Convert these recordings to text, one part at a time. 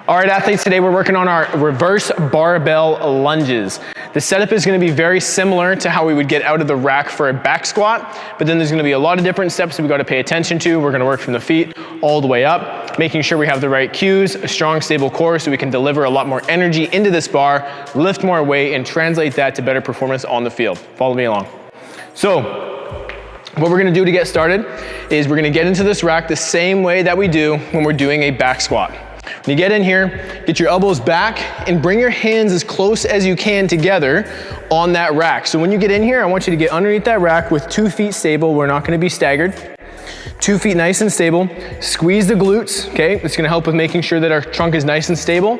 All right, athletes, today we're working on our reverse barbell lunges. The setup is gonna be very similar to how we would get out of the rack for a back squat, but then there's gonna be a lot of different steps that we gotta pay attention to. We're gonna work from the feet all the way up, making sure we have the right cues, a strong, stable core so we can deliver a lot more energy into this bar, lift more weight, and translate that to better performance on the field. Follow me along. So, what we're gonna do to get started is we're gonna get into this rack the same way that we do when we're doing a back squat. When you get in here, get your elbows back and bring your hands as close as you can together on that rack. So when you get in here, I want you to get underneath that rack with 2 feet stable. We're not gonna be staggered. 2 feet nice and stable. Squeeze the glutes, okay? It's gonna help with making sure that our trunk is nice and stable.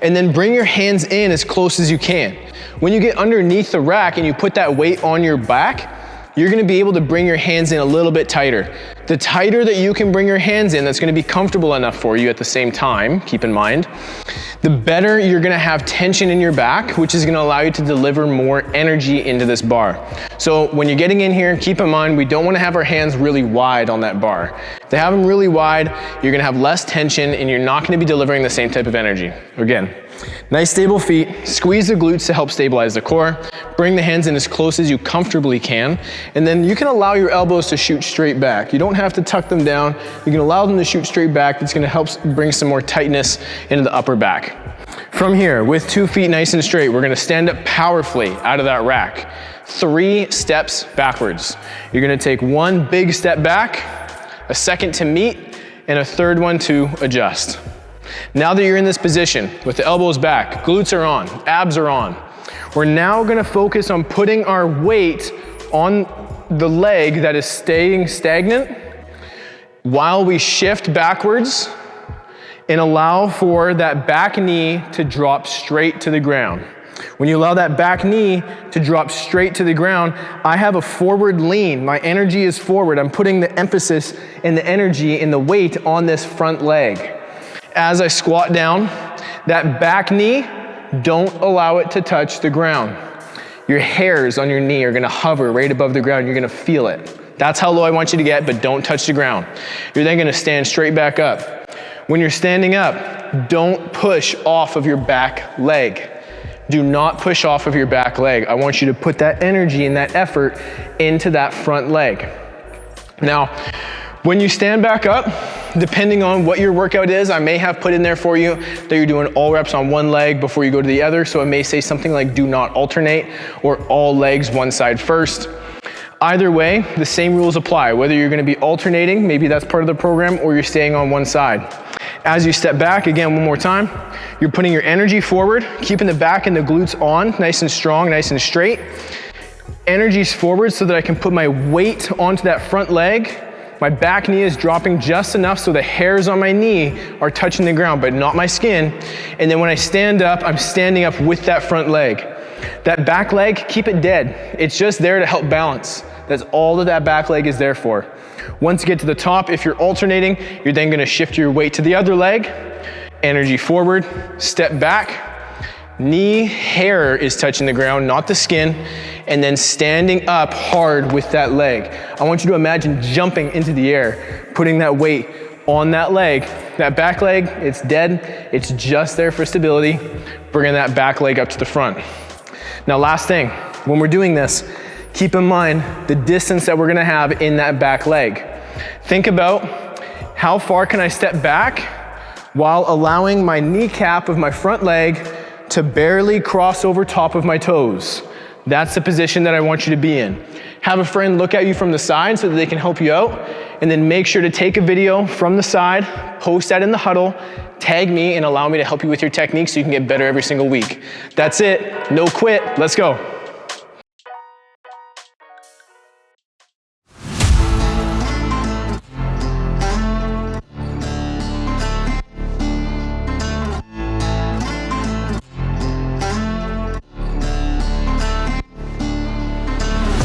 And then bring your hands in as close as you can. When you get underneath the rack and you put that weight on your back, you're gonna be able to bring your hands in a little bit tighter. The tighter that you can bring your hands in, that's gonna be comfortable enough for you at the same time, keep in mind, the better you're gonna have tension in your back, which is gonna allow you to deliver more energy into this bar. So when you're getting in here, keep in mind, we don't wanna have our hands really wide on that bar. If they have them really wide, you're gonna have less tension and you're not gonna be delivering the same type of energy. Again, nice stable feet, squeeze the glutes to help stabilize the core, bring the hands in as close as you comfortably can, and then you can allow your elbows to shoot straight back. You don't have to tuck them down. You can allow them to shoot straight back. That's gonna help bring some more tightness into the upper back. From here, with 2 feet nice and straight, we're gonna stand up powerfully out of that rack. 3 steps backwards. You're gonna take 1 big step back, a second to meet, and a third one to adjust. Now that you're in this position, with the elbows back, glutes are on, abs are on, we're now gonna focus on putting our weight on the leg that is staying stagnant while we shift backwards and allow for that back knee to drop straight to the ground. When you allow that back knee to drop straight to the ground, I have a forward lean. My energy is forward. I'm putting the emphasis and the energy and the weight on this front leg. As I squat down, that back knee, don't allow it to touch the ground. Your hairs on your knee are gonna hover right above the ground. You're gonna feel it. That's how low I want you to get, but don't touch the ground. You're then gonna stand straight back up. When you're standing up, don't push off of your back leg. Do not push off of your back leg. I want you to put that energy and that effort into that front leg. Now, when you stand back up, depending on what your workout is, I may have put in there for you that you're doing all reps on one leg before you go to the other. So it may say something like do not alternate or all legs one side first. Either way, the same rules apply. Whether you're gonna be alternating, maybe that's part of the program, or you're staying on one side. As you step back, again, one more time, you're putting your energy forward, keeping the back and the glutes on, nice and strong, nice and straight. Energy's forward so that I can put my weight onto that front leg. My back knee is dropping just enough so the hairs on my knee are touching the ground, but not my skin. And then when I stand up, I'm standing up with that front leg. That back leg, keep it dead. It's just there to help balance. That's all that back leg is there for. Once you get to the top, if you're alternating, you're then gonna shift your weight to the other leg, energy forward, step back, knee hair is touching the ground, not the skin, and then standing up hard with that leg. I want you to imagine jumping into the air, putting that weight on that leg. That back leg, it's dead. It's just there for stability, bringing that back leg up to the front. Now, last thing, when we're doing this, keep in mind the distance that we're gonna have in that back leg. Think about how far can I step back while allowing my kneecap of my front leg to barely cross over top of my toes. That's the position that I want you to be in. Have a friend look at you from the side so that they can help you out, and then make sure to take a video from the side, post that in the huddle, tag me, and allow me to help you with your technique so you can get better every single week. That's it, no quit, let's go.